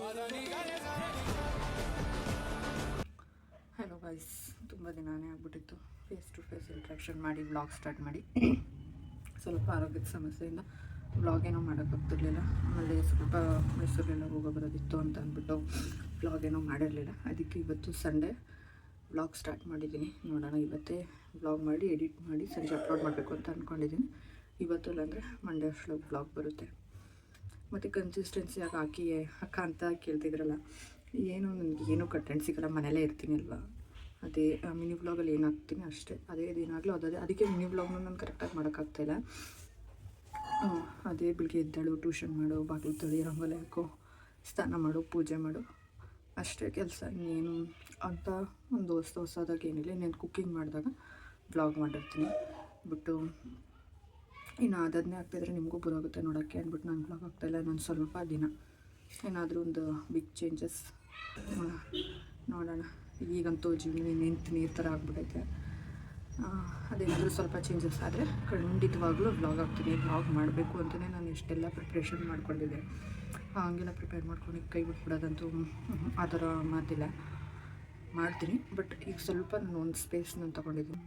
Hello guys, ತುಂಬ ದಿನಾನೇ ಆಗ್ಬಿಟ್ಟಿತ್ತು ಫೇಸ್ ಟು ಫೇಸ್ ಇಂಟ್ರಾಕ್ಷನ್ ಮಾಡಿ ವ್ಲಾಗ್ ಸ್ಟಾರ್ಟ್ ಮಾಡಿ. ಸ್ವಲ್ಪ ಆರೋಗ್ಯದ ಸಮಸ್ಯೆಯಿಂದ ವ್ಲಾಗ್ ಏನೋ ಮಾಡೋಕ್ಕಾಗ್ತಿರ್ಲಿಲ್ಲ. ಆಮೇಲೆ ಸ್ವಲ್ಪ ಮೈಸೂರಿಗೆಲ್ಲ ಹೋಗೋ ಬರೋದಿತ್ತು ಅಂತ ಅಂದ್ಬಿಟ್ಟು ವ್ಲಾಗ್ ಏನೋ ಮಾಡಿರಲಿಲ್ಲ. ಅದಕ್ಕೆ ಇವತ್ತು ಸಂಡೇ ವ್ಲಾಗ್ ಸ್ಟಾರ್ಟ್ ಮಾಡಿದ್ದೀನಿ. ನೋಡೋಣ, ಇವತ್ತೇ ವ್ಲಾಗ್ ಮಾಡಿ ಎಡಿಟ್ ಮಾಡಿ ಸಂಜೆ ಅಪ್ಲೋಡ್ ಮಾಡಬೇಕು ಅಂತ ಅಂದ್ಕೊಂಡಿದ್ದೀನಿ. ಇವತ್ತು ಇಲ್ಲಾಂದರೆ ಮಂಡೇ ಅಷ್ಟೊಳಗೆ ವ್ಲಾಗ್ ಬರುತ್ತೆ. ಮತ್ತು ಕನ್ಸಿಸ್ಟೆನ್ಸಿಯಾಗಿ ಹಾಕಿ ಅಕ್ಕ ಅಂತ ಕೇಳ್ತಿದ್ರಲ್ಲ, ಏನೋ ನನಗೆ ಏನೂ ಕಂಟೆಂಟ್ ಸಿಗೋಲ್ಲ, ಮನೇಲೇ ಇರ್ತೀನಿ ಅಲ್ವಾ. ಅದೇ ಮಿನಿ ವ್ಲಾಗಲ್ಲಿ ಏನು ಹಾಕ್ತೀನಿ ಅಷ್ಟೇ, ಅದೇ ದಿನಾಗಲೂ ಅದಕ್ಕೆ ಮಿನಿ ವ್ಲಾಗ್ನ ನಾನು ಕರೆಕ್ಟಾಗಿ ಮಾಡೋಕ್ಕಾಗ್ತಾಯಿಲ್ಲ. ಅದೇ ಬೆಳಿಗ್ಗೆ ಎದ್ದಳು, ಟ್ಯೂಷನ್ ಮಾಡು, ಬಾಗಿಲು ತೊಳಿ, ರಂಗೋಲಿ ಹಾಕು, ಸ್ನಾನ ಮಾಡು, ಪೂಜೆ ಮಾಡು, ಅಷ್ಟೇ ಕೆಲಸ. ಇನ್ನೇನು ಅಂತ ಒಂದು ಹೊಸದಾಗಿ ಏನಿಲ್ಲ. ಇನ್ನೇನು ಕುಕ್ಕಿಂಗ್ ಮಾಡಿದಾಗ ವ್ಲಾಗ್ ಮಾಡಿರ್ತೀನಿ. ಬಿಟ್ಟು ಇನ್ನು ಅದನ್ನೇ ಆಗ್ತಾಯಿದ್ರೆ ನಿಮಗೂ ಬರೋಗುತ್ತೆ ನೋಡೋಕ್ಕೆ ಅಂದ್ಬಿಟ್ಟು ನಾನು ವ್ಲಾಗ್ ಆಗ್ತಾಯಿಲ್ಲ. ನಾನು ಸ್ವಲ್ಪ ದಿನ ಏನಾದರೂ ಒಂದು ಬಿಗ್ ಚೇಂಜಸ್ ನೋಡೋಣ. ಈಗಂತೂ ಜೀವನ ನಿಂತು ನೀರು ಥರ ಆಗ್ಬಿಟ್ಟೈತೆ. ಅದೇನಾದರೂ ಸ್ವಲ್ಪ ಚೇಂಜಸ್ ಆದರೆ ಖಂಡಿತವಾಗ್ಲೂ ವ್ಲಾಗ್ ಆಗ್ತೀನಿ. ವ್ಲಾಗ್ ಮಾಡಬೇಕು ಅಂತಲೇ ನಾನು ಎಷ್ಟೆಲ್ಲ ಪ್ರಿಪ್ರೇಷನ್ ಮಾಡ್ಕೊಂಡಿದ್ದೆ. ಹಂಗೆಲ್ಲ ಪ್ರಿಪೇರ್ ಮಾಡ್ಕೊಂಡು ಕೈ ಬಿಟ್ಬಿಡೋದಂತೂ ಆ ಥರ ಮಾತಿಲ್ಲ, ಮಾಡ್ತೀನಿ. ಬಟ್ ಈಗ ಸ್ವಲ್ಪ ನಾನು ಒಂದು ಸ್ಪೇಸ್ ನಾನು ತೊಗೊಂಡಿದ್ದೀನಿ,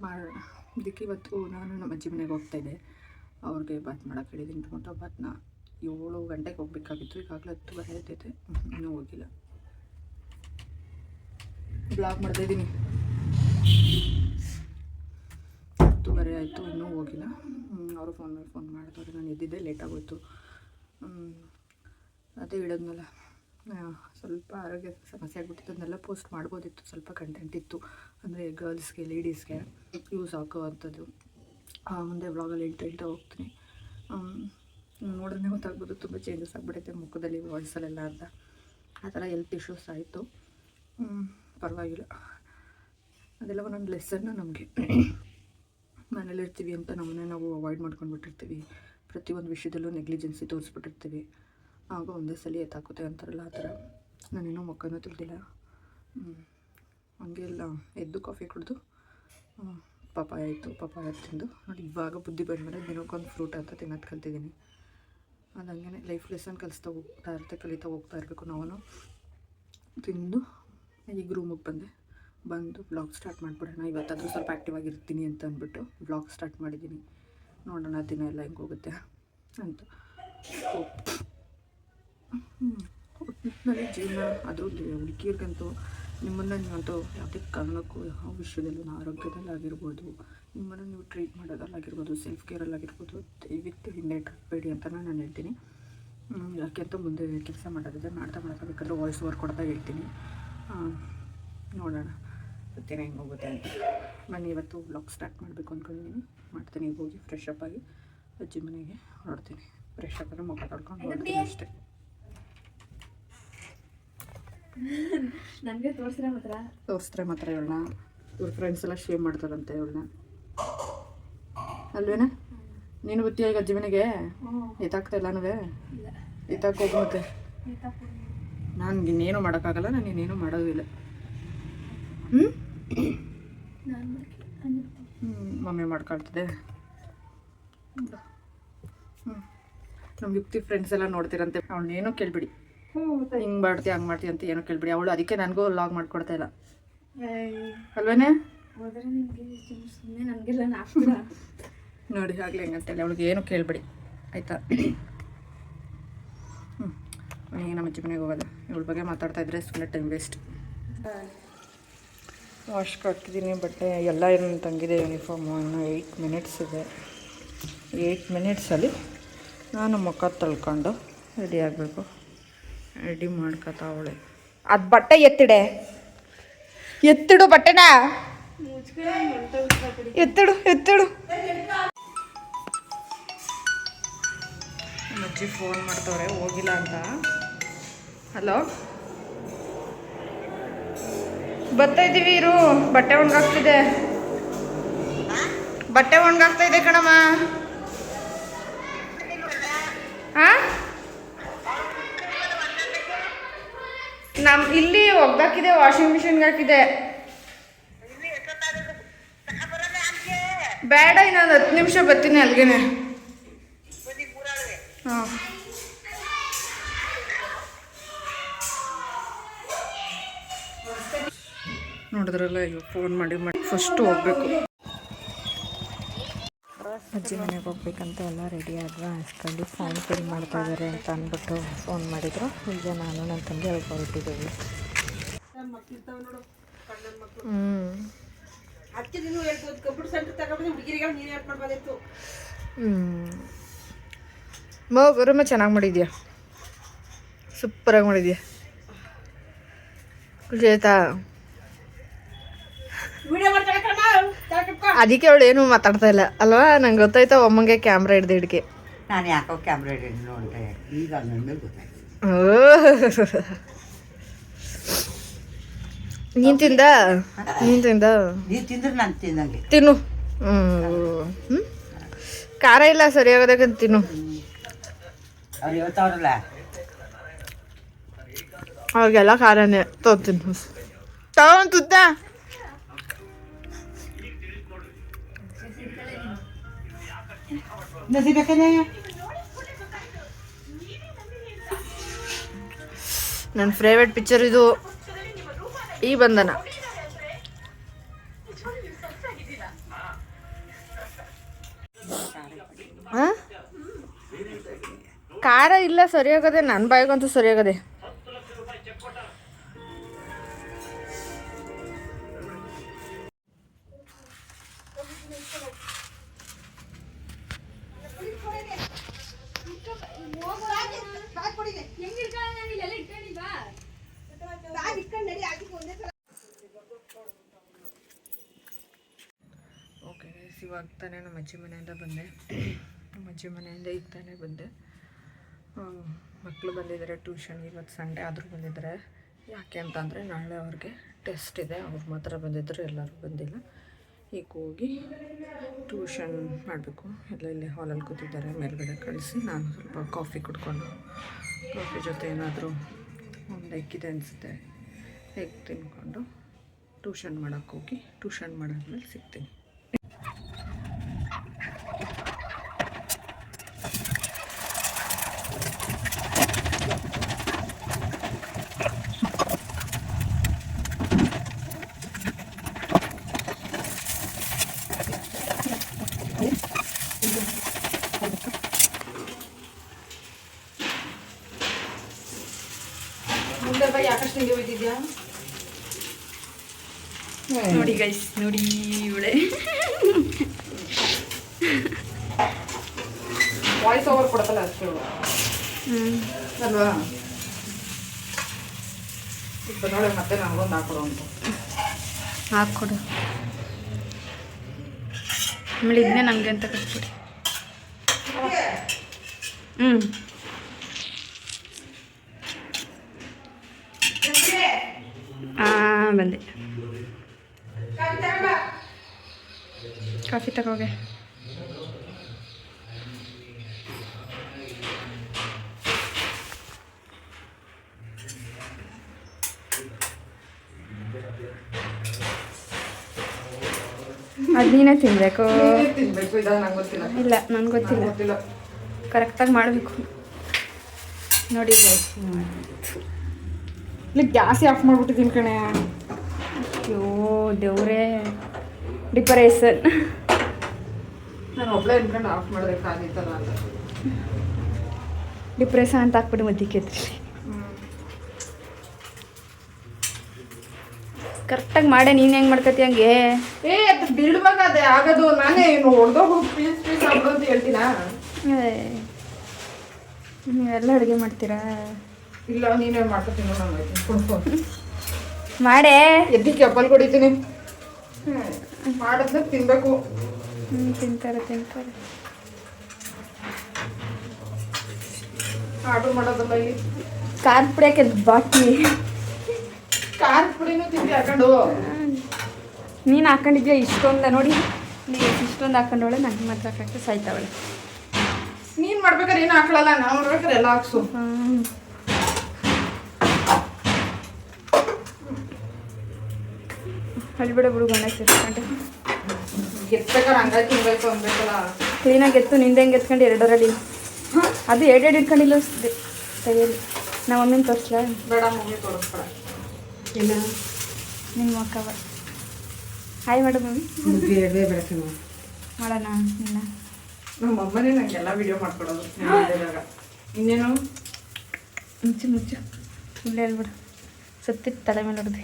ಮಾಡೋಣ. ಇದಕ್ಕೆ ಇವತ್ತು ನಾನು ನಮ್ಮ ಅಜ್ಜಿ ಮನೆಗೆ ಹೋಗ್ತಾಯಿದ್ದೆ. ಅವ್ರಿಗೆ ಬಾತ್ ಮಾಡೋಕ್ಕೆ ಹೇಳಿದ್ದೀನಿ. ಟೊಮೊಟೊ ಬಾತ್ನ 7 ಗಂಟೆಗೆ ಹೋಗಬೇಕಾಗಿತ್ತು, ಈಗಾಗಲೇ 10:30 ಆಯ್ತೈತೆ, ಇನ್ನೂ ಹೋಗಿಲ್ಲ. ಬ್ಲಾಗ್ ಮಾಡ್ತಾಯಿದ್ದೀನಿ, 10:30 ಆಯಿತು, ಇನ್ನೂ ಹೋಗಿಲ್ಲ. ಅವರು ಫೋನ್ ಮೇಲೆ ಫೋನ್ ಮಾಡಿದವ್ರೆ. ನಾನು ಎದ್ದಿದ್ದೆ ಲೇಟಾಗೋಯ್ತು. ಅದೇ ಹೇಳಿದ್ನಲ್ಲ, ಸ್ವಲ್ಪ ಆರೋಗ್ಯ ಸಮಸ್ಯೆ ಆಗಿಬಿಟ್ಟಿತ್ತು. ಅದನ್ನೆಲ್ಲ ಪೋಸ್ಟ್ ಮಾಡ್ಬೋದಿತ್ತು, ಸ್ವಲ್ಪ ಕಂಟೆಂಟ್ ಇತ್ತು ಅಂದರೆ ಗರ್ಲ್ಸ್ಗೆ, ಲೇಡೀಸ್ಗೆ ಯೂಸ್ ಆಗೋ ಅಂಥದ್ದು. ಮುಂದೆ ವ್ಲಾಗಲ್ಲಿ ಹೇಳ್ತಾ ಹೋಗ್ತೀನಿ. ನೋಡಿದ್ರೆ ಗೊತ್ತಾಗ್ಬೋದು ತುಂಬ ಚೇಂಜಸ್ ಆಗಿಬಿಟ್ಟೈತೆ ಮುಖದಲ್ಲಿ, ವಾಯ್ಸಲ್ಲೆಲ್ಲ ಅಂತ. ಆ ಥರ ಹೆಲ್ತ್ ಇಶ್ಯೂಸ್ ಆಯಿತು. ಪರವಾಗಿಲ್ಲ, ಅದೆಲ್ಲ ಒಂದೊಂದು ಲೆಸನ್ನು ನಮಗೆ. ಮನೇಲಿರ್ತೀವಿ ಅಂತ ನಮ್ಮನ್ನೇ ನಾವು ಅವಾಯ್ಡ್ ಮಾಡ್ಕೊಂಡ್ಬಿಟ್ಟಿರ್ತೀವಿ. ಪ್ರತಿಯೊಂದು ವಿಷಯದಲ್ಲೂ ನೆಗ್ಲಿಜೆನ್ಸಿ ತೋರಿಸ್ಬಿಟ್ಟಿರ್ತೀವಿ. ಆಗ ಒಂದೇ ಸಲ ಎತ್ತಾಕುತ್ತೆ ಅಂತಾರಲ್ಲ, ಆ ಥರ. ನಾನೇನೋ ಮುಖನೂ ತಿಳಿದಿಲ್ಲ, ಹಂಗೆಲ್ಲ ಎದ್ದು ಕಾಫಿ ಕುಡಿದು ಪಪಾಯ ಆಯಿತು, ಪಪಾಯ ತಿಂದು ನೋಡಿ ಇವಾಗ ಬುದ್ಧಿ ಬಂದಮೇಲೆ ದಿನಕ್ಕೊಂದು ಫ್ರೂಟ್ ಅಂತ ತಿನ್ನೋದು ಕಲ್ತಿದ್ದೀನಿ. ಅದು ಹಂಗೆ ಲೈಫ್ ಲೆಸನ್ ಕಲಿತಾ ಹೋಗ್ತಾ ಇರಬೇಕು. ನಾವು ತಿಂದು ಈಗ ರೂಮಿಗೆ ಬಂದು ವ್ಲಾಗ್ ಸ್ಟಾರ್ಟ್ ಮಾಡಿಬಿಡೋಣ. ಇವತ್ತಾದರೂ ಸ್ವಲ್ಪ ಆ್ಯಕ್ಟಿವ್ ಆಗಿರ್ತೀನಿ ಅಂತ ಅಂದ್ಬಿಟ್ಟು ವ್ಲಾಗ್ ಸ್ಟಾರ್ಟ್ ಮಾಡಿದ್ದೀನಿ. ನೋಡೋಣ ದಿನ ಎಲ್ಲ ಹೆಂಗೆ ಹೋಗುತ್ತೆ ಅಂತ. ಒಟ್ಟಿನಲ್ಲಿ ಜೀವನ ಅದು ಹುಡುಗಿಯರಿಗಂತೂ, ನಿಮ್ಮನ್ನು ನೀವಂತೂ ಯಾವುದೇ ಕಾರಣಕ್ಕೂ ಯಾವ ವಿಷಯದಲ್ಲೂ, ಆರೋಗ್ಯದಲ್ಲಾಗಿರ್ಬೋದು, ನಿಮ್ಮನ್ನು ನೀವು ಟ್ರೀಟ್ ಮಾಡೋದಲ್ಲಾಗಿರ್ಬೋದು, ಸೆಲ್ಫ್ ಕೇರಲ್ಲಾಗಿರ್ಬೋದು, ದಯವಿಟ್ಟು ಹಿಂದೆ ಇಟ್ಬೇಡಿ ಅಂತ ನಾನು ಹೇಳ್ತೀನಿ. ಯಾಕೆಂತ ಮುಂದೆ ಕೆಲಸ ಮಾಡೋದಿದೆ, ಮಾಡ್ತಾ ಬೇಕಾದ್ರೆ ವಾಯ್ಸ್ ಓವರ್ ಕೊಡ್ತಾ ಹೇಳ್ತೀನಿ. ನೋಡೋಣ ಗೊತ್ತೇನ ಹೆಂಗೆ ಹೋಗುತ್ತೆ ಅಂತ. ನಾನು ಇವತ್ತು ವ್ಲಾಗ್ ಸ್ಟಾರ್ಟ್ ಮಾಡಬೇಕು ಅಂದ್ಕೊಂಡಿದ್ದೀನಿ. ಮಾಡ್ತೀನಿ. ಹೋಗಿ ಫ್ರೆಶ್ ಅಪ್ ಆಗಿ ಅಜ್ಜಿ ಮನೆಗೆ ಹೊರಡ್ತೀನಿ. ಫ್ರೆಶ್ ಅಪ್ ಆದರೆ ಮುಖ ತೊಳ್ಕೊಂಡು ಹೊರಡ್ತೀನಿ ಅಷ್ಟೇ. ನನಗೆ ತೋರಿಸಿದ್ರೆ ಮಾತ್ರ ಇವಳನ್ನ ಇವ್ರ ಫ್ರೆಂಡ್ಸ್ ಎಲ್ಲ ಶೇವ್ ಮಾಡ್ತಾರಂತೆ ಇವಳನ್ನ, ಅಲ್ವೇನ? ನೀನು ಗೊತ್ತಿ ಈಗ ಅಜ್ಜಿ ಮನೆಗೆ ಎತ್ತಾಗ್ತಾ ಇಲ್ಲ ನಾವೇ ಎತ್ತಾಕೋಗಿ. ಮತ್ತೆ ನಾನು ಇನ್ನೇನು ಮಾಡೋಕ್ಕಾಗಲ್ಲ, ನಾನು ಇನ್ನೇನು ಮಾಡೋದಿಲ್ಲ. ಮಮ್ಮಿ ಮಾಡ್ಕೊಳ್ತಿದ್ದೆ. ನಮ್ಮ ಯುಕ್ತಿ ಫ್ರೆಂಡ್ಸ್ ಎಲ್ಲ ನೋಡ್ತಿರಂತೆ. ಅವಳನ್ನೇನೋ ಕೇಳ್ಬಿಡಿ, ಹಿಂಗೆ ಮಾಡ್ತೀಯ ಹಂಗೆ ಮಾಡ್ತೀಯ ಅಂತ ಏನೋ ಕೇಳ್ಬಿಡಿ. ಅವಳು ಅದಕ್ಕೆ ನನಗೂ ಲಾಗ್ ಮಾಡ್ಕೊಡ್ತಾ ಇಲ್ಲ, ಅಲ್ವೇನೆ? ನೋಡಿ ಆಗಲಿ ಹೆಂಗಂತೇಳಿ ಅವಳಿಗೆ ಏನೂ ಕೇಳ್ಬಿಡಿ, ಆಯಿತಾ? ಈಗ ನಮ್ಮ ಅಜ್ಜಿ ಮನೆಗೆ ಹೋಗೋದು. ಇವಳ ಬಗ್ಗೆ ಮಾತಾಡ್ತಾ ಇದ್ರೆ ಸುಮ್ಮನೆ ಟೈಮ್ ವೇಸ್ಟ್. ವಾಶ್ ಕಟ್ಟಿದ್ದೀನಿ ಬಟ್ಟೆ ಎಲ್ಲ. ಏನು ತಂಗಿದೆ ಯೂನಿಫಾರ್ಮು. ಇನ್ನು 8 ಮಿನಿಟ್ಸ್ ಇದೆ. 8 ಮಿನಿಟ್ಸಲ್ಲಿ ನಾನು ಮುಖ ತೊಳ್ಕೊಂಡು ರೆಡಿ ಆಗಬೇಕು. ರೆಡಿ ಮಾಡ್ಕೊತಾವಳೆ. ಅದು ಬಟ್ಟೆ ಎತ್ತಿಡು ಬಟ್ಟೆನಾ, ಎತ್ತಿಡು. ಅಜ್ಜಿ ಫೋನ್ ಮಾಡ್ತವ್ರೆ, ಹೋಗಿಲ್ಲ ಅಂತ. ಹಲೋ, ಬರ್ತಾ ಇದ್ದೀವಿ ಇರು. ಬಟ್ಟೆ ಒಣಗಾಗ್ತಾ ಇದೆ ಕಣಮ್ಮ. ಇಲ್ಲಿ ಒಗ್ದಾಕಿದೆ, ವಾಷಿಂಗ್ ಮಿಷಿನ್ಗೆ ಹಾಕಿದೆ. ಬೇಡ, ಇನ್ನೊಂದು 10 ನಿಮಿಷ ಬರ್ತೀನಿ ಅಲ್ಲಿಗೆ. ಹಾಂ ನೋಡಿದ್ರಲ್ಲ, ಇವಾಗ ಫೋನ್ ಮಾಡಿ ಫಸ್ಟು ಹೋಗ್ಬೇಕು. ಅಜ್ಜಿ ಮನೆಗೆ ಹೋಗ್ಬೇಕಂತ ಎಲ್ಲ ರೆಡಿ ಆದ್ವಾ. ಅಷ್ಟರಲ್ಲಿ ಫಾರ್ಮ್ ಫಿಲ್ ಮಾಡ್ತಾ ಇದ್ದಾರೆ ಅಂತ ಅಂದ್ಬಿಟ್ಟು ಫೋನ್ ಮಾಡಿದ್ರು. ಈಗ ನಾನು ನನ್ನ ತಂಗಿ ಹೊರಟಿದ್ದೀವಿ. ಗೌರಮ್ಮ ಚೆನ್ನಾಗಿ ಮಾಡಿದ್ಯಾ, ಸೂಪರಾಗಿ ಮಾಡಿದ್ಯಾ, ಖುಷಿ ಆಯ್ತಾ? ಅದಕ್ಕೆ ಅವಳು ಏನು ಮಾತಾಡ್ತಾ ಇಲ್ಲ ಅಲ್ವಾ? ನಂಗೆ ಗೊತ್ತಾಯ್ತಾ ಅಮ್ಮಂಗೆ ಕ್ಯಾಮ್ರಾ ಹಿಡ್ದು ಹಿಡ್ಕೆ. ನಾನು ಯಾಕೋ ಕ್ಯಾಮ್ರಾ ಹಿಡಿದು ನೋಡಿದೆ, ಈಗ ನನ್ನ ಮೇಲೆ ಗೊತ್ತಾಯ್ತು. ನೀನು ತಿಂದ ನೀವು ತಿಂದ್ರೆ ನಾನು ತಿಂದಂಗೆ ತಿನ್ನು. ಖಾರ ಇಲ್ಲ ಸರಿಯಾಗೋದಕ್ಕಂತ ತಿನ್ನು. ಅವ್ರು ಹೇಳ್ತಾವ್ರಲ್ಲ, ಅವ್ರಿಗೆಲ್ಲ ಖಾರನೇ. ತಿನ್ನು ತಗೊಂತ. ನನ್ನ ಫೇವ್ರೆಟ್ ಪಿಕ್ಚರ್ ಇದು, ಈ ಬಂಧನ. ಖಾರ ಇಲ್ಲ ಸರಿಯಾಗದೆ, ನನ್ನ ಬಾಯಿಗಂತೂ ಸರಿಯಾಗದೆ. ಓಕೆ, ಇವಾಗ ತಾನೇ ನಮ್ಮ ಅಜ್ಜಿ ಮನೆಯಿಂದ ಬಂದೆ. ನಮ್ಮ ಅಜ್ಜಿ ಮನೆಯಿಂದ ಈಗ ತಾನೇ ಬಂದೆ. ಮಕ್ಕಳು ಬಂದಿದ್ದಾರೆ ಟ್ಯೂಷನ್ಗೆ. ಇವತ್ತು ಸಂಡೇ ಆದರೂ ಬಂದಿದ್ದಾರೆ. ಯಾಕೆ ಅಂತಂದರೆ ನಾಳೆ ಅವ್ರಿಗೆ ಟೆಸ್ಟ್ ಇದೆ. ಅವ್ರು ಮಾತ್ರ ಬಂದಿದ್ದರು, ಎಲ್ಲರೂ ಬಂದಿಲ್ಲ. ಈಗ ಹೋಗಿ ಟ್ಯೂಷನ್ ಮಾಡಬೇಕು. ಎಲ್ಲ ಇಲ್ಲಿ ಹಾಲಲ್ಲಿ ಕೂತಿದ್ದಾರೆ, ಮೇಲ್ಗಡೆ ಕಳಿಸಿ ನಾನು ಸ್ವಲ್ಪ ಕಾಫಿ ಕುಡ್ಕೊಂಡು, ಕಾಫಿ ಜೊತೆ ಏನಾದರೂ ಒಂದು ಎಗ್ಗಿದೆ ಅನಿಸುತ್ತೆ, ಎಗ್ ತಿನ್ಕೊಂಡು ಟ್ಯೂಷನ್ ಮಾಡೋಕ್ಕೆ ಹೋಗಿ ಟ್ಯೂಷನ್ ಮಾಡಾದ್ಮೇಲೆ ಸಿಗ್ತೀನಿ. ಯಾಕಷ್ಟು ಹಿಂಗೆ ಹೋಯ್ತಿದ್ಯಾ ನೋಡಿ ಗೈಸ್, ನೋಡಿ ಇವಳೆ ವಾಯ್ಸ್ ಓವರ್ ಕೊಡತ್ತಲ್ಲ ಅಷ್ಟು ಅಲ್ವಾ? ನೋಡಿ ಮತ್ತೆ ನನಗೊಂದು ಹಾಕೊಡು ಅಂತ ಹಾಕ್ಕೊಡು. ಆಮೇಲೆ ಇದನ್ನೇ ನನಗೆ ಅಂತ ಕಟ್ಬಿಡಿ. ಬಂದೆ. ಕಾಫಿ ತಗೋಗೆ. ಅದು ನೀನೇ ತಿನ್ನಬೇಕು. ಇಲ್ಲ, ನನಗೆ ಗೊತ್ತಿಲ್ಲ. ಕರೆಕ್ಟಾಗಿ ಮಾಡಬೇಕು ನೋಡಿ. ಇಲ್ಲಿ ಗ್ಯಾಸ್ ಆಫ್ ಮಾಡಿಬಿಟ್ಟಿದ್ದೀನಿ ಕಣೆ. ಅಯ್ಯೋ ದೇವ್ರೇ, ಡಿಪರೇಷನ್. ನಾನು ಒಬ್ಬಳೇ ಅನ್ಕೊಂಡು ಆಫ್ ಮಾಡೋದಕ್ಕಾಗಿತ್ತಲ್ಲ ಅಂತ ಡಿಪ್ರೆಷನ್ ಅಂತ ಹಾಕ್ಬಿಟ್ಟು ಮಧ್ಯಕ್ಕೆ ಕರೆಕ್ಟಾಗಿ ಮಾಡೇ. ನೀನು ಹೆಂಗೆ ಮಾಡ್ಕತಿ ಹಂಗೆ? ಅದು ಬಿಡ್ವಾಗ ಅದೇ ಆಗೋದು. ನಾನೇ ಏನು ಹೊಡೆದೋಗು ಪೀಸ್ ಆಗ್ಬೋದು ಅಂತ ಹೇಳ್ತೀನಾ? ಎಲ್ಲ ಅಡುಗೆ ಮಾಡ್ತೀರಾ? ಇಲ್ಲ, ನೀನೇ ಮಾಡ್ಕೊತೀನಿ. ನಾನು ಮಾಡೇ ಎದ್ದಕ್ಕೆ ಅಪ್ಪಲ್ ಕೊಡಿತೀನಿ. ಮಾಡಿದ್ನ ತಿನ್ಬೇಕು. ತಿಂತಾರೆ. ಆರ್ಡ್ರ್ ಮಾಡೋದಲ್ಲ ಇಲ್ಲಿ. ಖಾರದ ಪುಡಿ ಹಾಕಿ ಬಾಕಿ ಖಾರದ ಪುಡಿನೂ ತಿಂದು ಹಾಕೊಂಡು ನೀನು ಹಾಕೊಂಡಿದ್ಯಾ ಇಷ್ಟೊಂದ ನೋಡಿ. ನೀನು ಇಷ್ಟೊಂದು ಹಾಕೊಂಡವಳೆ, ನನಗೆ ಮಾತ್ರ ಹಾಕಕ್ಕೆ ಸಾಯ್ತಾವಳೆ. ನೀನು ಮಾಡ್ಬೇಕಾದ್ರೆ ಏನು ಹಾಕಳಲ್ಲ, ನಾವು ಮಾಡ್ಬೇಕಾದ್ರೆ ಎಲ್ಲ ಹಾಕ್ಸು. ಹಳ್ಳಿಬಿಡ ಬಿಡು, ಗಂಡ ಸೇರ್ಕೊಂಡು ಎತ್ಬೇಕಾರೆ ಹಂಗಾಗಿ ತಿನ್ಬೇಕು ಅನ್ಬೇಕಲ್ಲ. ಕ್ಲೀನಾಗಿ ಎತ್ತು. ನಿಂದೆ ಹೆಂಗೆ ಎತ್ಕೊಂಡು ಎರಡರಲ್ಲಿ ಅದು ಎರಡೆರಡು ಇಟ್ಕೊಂಡಿಲ್ಲ ತೆಗೆಯಲಿ. ನಮ್ಮ ಮಮ್ಮಿನ ತೋರಿಸ್ಲಾ? ಬೇಡ, ಮಮ್ಮಿ ತೋರಿಸ್ಬೇಡ. ಇಲ್ಲ, ನಿಮ್ಮ ಅಕ್ಕ ಹಾಯ್ ಮಾಡು ಮಮ್ಮಿ ಬೇಡವೇ ಬೆಳಕು ಮಾಡೋಣ ಇನ್ನ ನಮ್ಮ ಅಮ್ಮನೇ ನಂಗೆಲ್ಲ ವಿಡಿಯೋ ಮಾಡ್ಕೊಡೋದು ಇದ್ದಾಗ. ಇನ್ನೇನು ಮುಚ್ಚು ಮುಚ್ಚು ಇಲ್ಲ ಹೇಳ್ಬಿಡು ಸತ್ತಿಟ್ಟು ತಲೆ ಮೇಲೆ ಹೊಡೆದು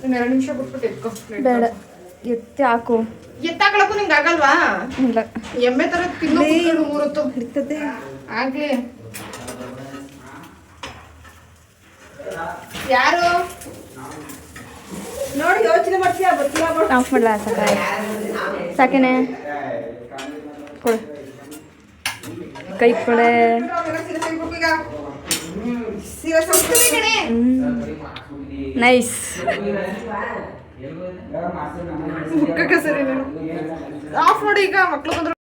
ಇನ್ನು 2 ನಿಮಿಷ ಬಿಟ್ಬಿಟ್ಟು ಎತ್ಕೊ ಬೇಡ ಎತ್ತಿ ಹಾಕು ಎತ್ತಾಕಳಕ್ಕೂ ನಿಂಗೆ ಆಗಲ್ವಾ? ಇಲ್ಲ ಎಮ್ಮೆ ತರ ತಿನ್ನು ಮೂರೊತ್ತು ಹಿಡ್ತದೆ ಆಗ್ಲಿ. ಯಾರು ನೋಡಿ ಯೋಚನೆ ಮಾಡ್ತೀಯಾ ಬರ್ತೀಯಾ ಆಫ್ ಮಾಡಲ ಸಾಕೇನೆ ಕೊಡು ಕೈ ಕೊಡೆ ನೈಸ್ ಸರಿ ಆಫ್ ಮಾಡಿ ಈಗ ಮಕ್ಳು ಬಂದ್ರು